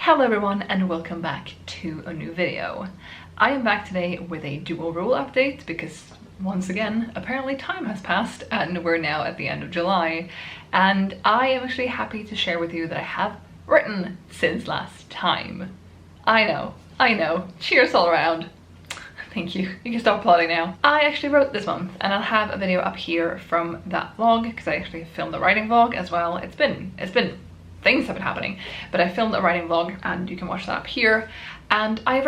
Hello everyone and welcome back to a new video. I am back today with a dual rule update because once again apparently time has passed and we're now at the end of July, and I am actually happy to share with you that I have written since last time. I know, cheers all around. Thank you. You can stop applauding now. I actually wrote this month and I'll have a video up here from that vlog because I actually filmed the writing vlog as well. It's been things have been happening, but I filmed a writing vlog and you can watch that up here. And I've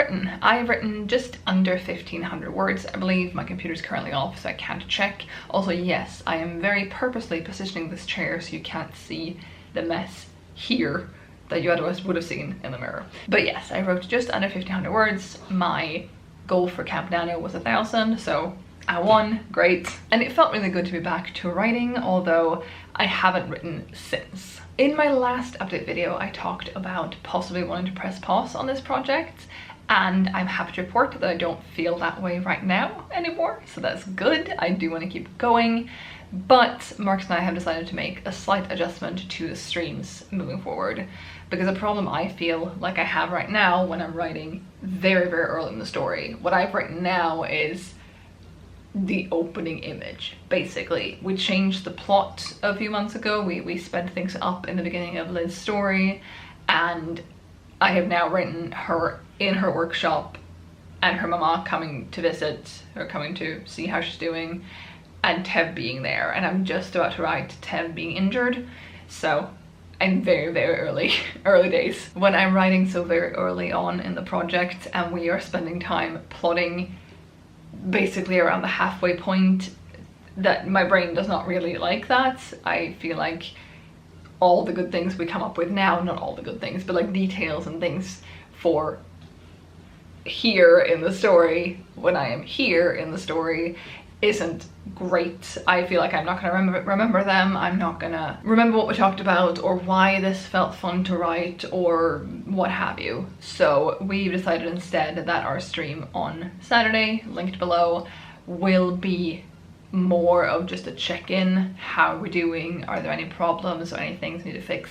written just under 1,500 words, I believe. My computer's currently off, so I can't check. Also, yes, I am very purposely positioning this chair so you can't see the mess here that you otherwise would have seen in the mirror. But yes, I wrote just under 1,500 words. My goal for Camp Nano was 1,000, so I won, great. And it felt really good to be back to writing, although I haven't written since. In my last update video, I talked about possibly wanting to press pause on this project, and I'm happy to report that I don't feel that way right now anymore, so that's good. I do want to keep going, but Marcus and I have decided to make a slight adjustment to the streams moving forward, because a problem I feel like I have right now when I'm writing very, very early in the story, what I've written now is the opening image. Basically, we changed the plot a few months ago. We sped things up in the beginning of Liz's story, and I have now written her in her workshop and her mama coming to visit, or coming to see how she's doing, and Tev being there, and I'm just about to write Tev being injured. So I'm very, very early days when I'm writing so very early on in the project, and we are spending time plotting basically around the halfway point. That my brain does not really like that. I feel like all the good things we come up with now, not all the good things, but like details and things for here in the story, when I am here in the story, isn't great. I feel like I'm not gonna remember them. I'm not gonna remember what we talked about or why this felt fun to write or what have you. So we've decided instead that our stream on Saturday, linked below, will be more of just a check-in. How are we doing? Are there any problems or any things we need to fix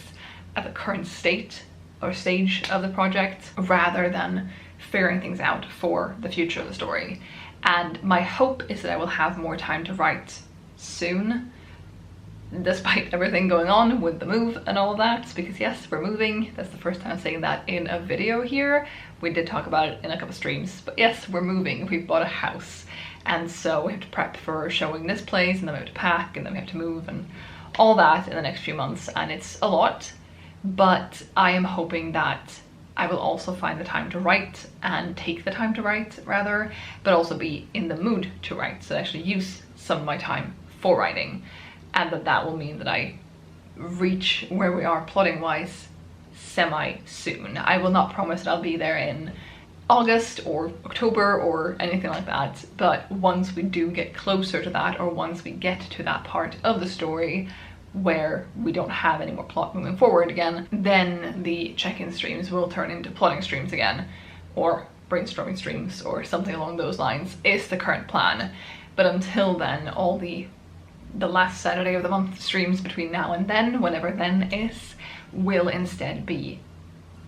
at the current state or stage of the project, rather than figuring things out for the future of the story. And my hope is that I will have more time to write soon, despite everything going on with the move and all of that, because yes, we're moving. That's the first time I'm saying that in a video here. We did talk about it in a couple streams, but yes, we're moving. We've bought a house, and so we have to prep for showing this place, and then we have to pack, and then we have to move and all that in the next few months, and it's a lot. But I am hoping that I will also find the time to write, and take the time to write rather, but also be in the mood to write, so actually use some of my time for writing, and that will mean that I reach where we are plotting wise semi soon. I will not promise that I'll be there in August or October or anything like that, but once we do get closer to that, or once we get to that part of the story where we don't have any more plot moving forward again, then the check-in streams will turn into plotting streams again, or brainstorming streams, or something along those lines is the current plan. But until then, all the last Saturday of the month streams between now and then, whenever then is, will instead be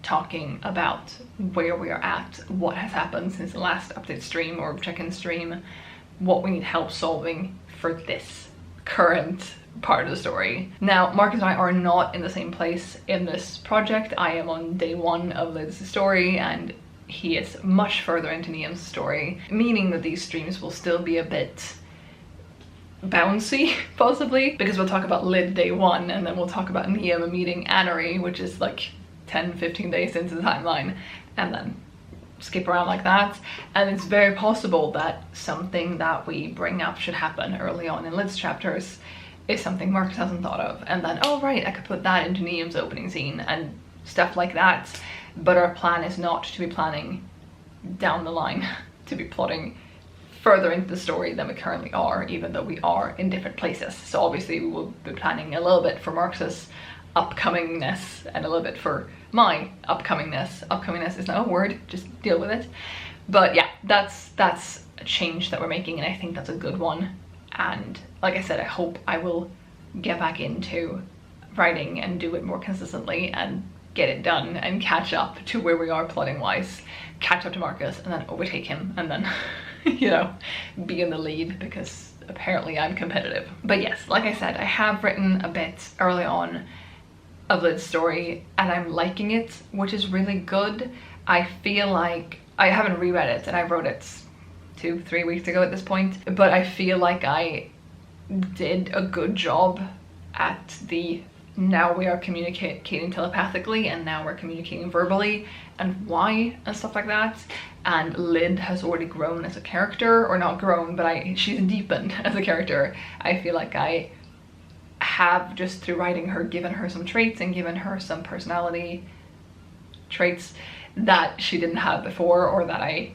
talking about where we are at, what has happened since the last update stream or check-in stream, what we need help solving for this current part of the story. Now, Marcus and I are not in the same place in this project. I am on day one of Liz's story, and he is much further into Niam's story, meaning that these streams will still be a bit bouncy, possibly, because we'll talk about Lid day one, and then we'll talk about Niam meeting Annery, which is like 10-15 days into the timeline, and then skip around like that. And it's very possible that something that we bring up should happen early on in Lid's chapters is something Marcus hasn't thought of, and then, oh right, I could put that into Niam's opening scene and stuff like that. But our plan is not to be planning down the line, to be plotting further into the story than we currently are, even though we are in different places. So obviously we will be planning a little bit for Marcus's upcomingness and a little bit for my upcomingness. Upcomingness is not a word, just deal with it. But yeah, that's a change that we're making, and I think that's a good one. And like I said, I hope I will get back into writing and do it more consistently and get it done and catch up to where we are plotting wise, catch up to Marcus and then overtake him and then you know, be in the lead because apparently I'm competitive. But yes, like I said, I have written a bit early on of Lid's story and I'm liking it, which is really good. I feel like I haven't reread it and I wrote it 2-3 weeks ago at this point, but I feel like I did a good job at the now we are communicating telepathically and now we're communicating verbally and why and stuff like that. And Lid has already grown as a character, or not grown, but she's deepened as a character. I feel like I have, just through writing her, given her some traits and given her some personality traits that she didn't have before, or that we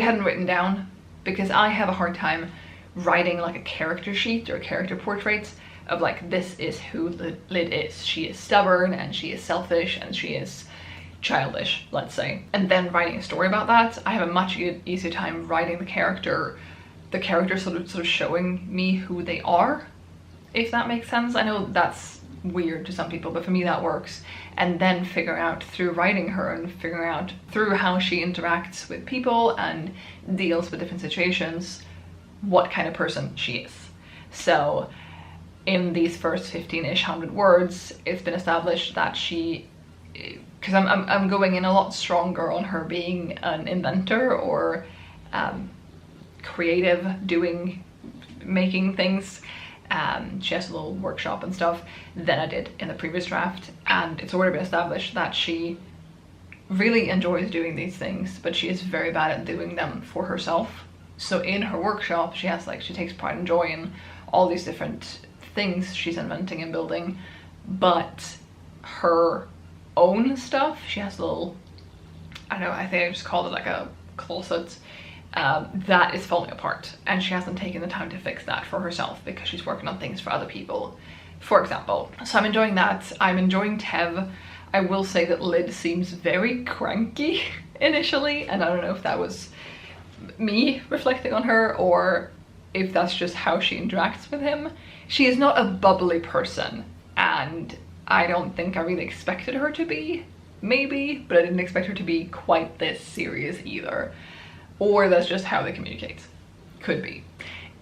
hadn't written down, because I have a hard time writing like a character sheet or character portraits of like, this is who Lid is. She is stubborn and she is selfish and she is childish, let's say, and then writing a story about that. I have a much easier time writing the character sort of showing me who they are, if that makes sense. I know that's weird to some people, but for me that works. And then figure out through writing her and figuring out through how she interacts with people and deals with different situations what kind of person she is. So in these first 15-ish 100 words, it's been established that she, because I'm going in a lot stronger on her being an inventor or creative, making things. She has a little workshop and stuff than I did in the previous draft, and it's already been established that she really enjoys doing these things, but she is very bad at doing them for herself. So in her workshop, she takes pride and joy in all these different things she's inventing and building, but her own stuff, she has a little, I don't know, I think I just called it like a closet, that is falling apart, and she hasn't taken the time to fix that for herself because she's working on things for other people, for example. So I'm enjoying that. I'm enjoying Tev. I will say that Lid seems very cranky initially, and I don't know if that was me reflecting on her or if that's just how she interacts with him. She is not a bubbly person, and I don't think I really expected her to be, maybe, but I didn't expect her to be quite this serious either. Or that's just how they communicate. Could be.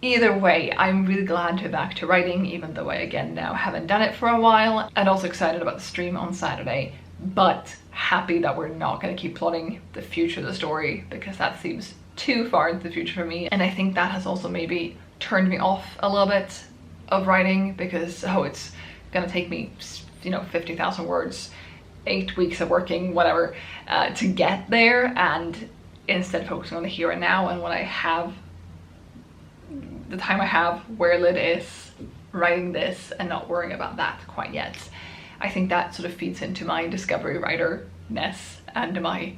Either way, I'm really glad to be back to writing, even though I again now haven't done it for a while, and also excited about the stream on Saturday, but happy that we're not going to keep plotting the future of the story because that seems too far into the future for me. And I think that has also maybe turned me off a little bit of writing because, oh, it's gonna take me, you know, 50,000 words, 8 weeks of working, whatever, to get there, and instead focusing on the here and now and what I have, the time I have, where Lid is, writing this, and not worrying about that quite yet. I think that sort of feeds into my discovery writer-ness and my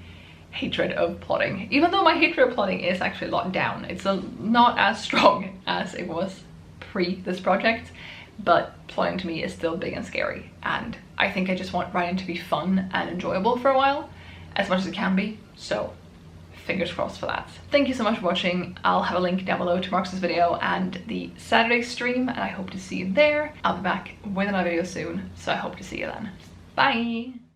hatred of plotting. Even though my hatred of plotting is actually a lot down. It's not as strong as it was pre this project, but plotting to me is still big and scary. And I think I just want writing to be fun and enjoyable for a while, as much as it can be. So fingers crossed for that. Thank you so much for watching. I'll have a link down below to Marcus's video and the Saturday stream, and I hope to see you there. I'll be back with another video soon, so I hope to see you then. Bye!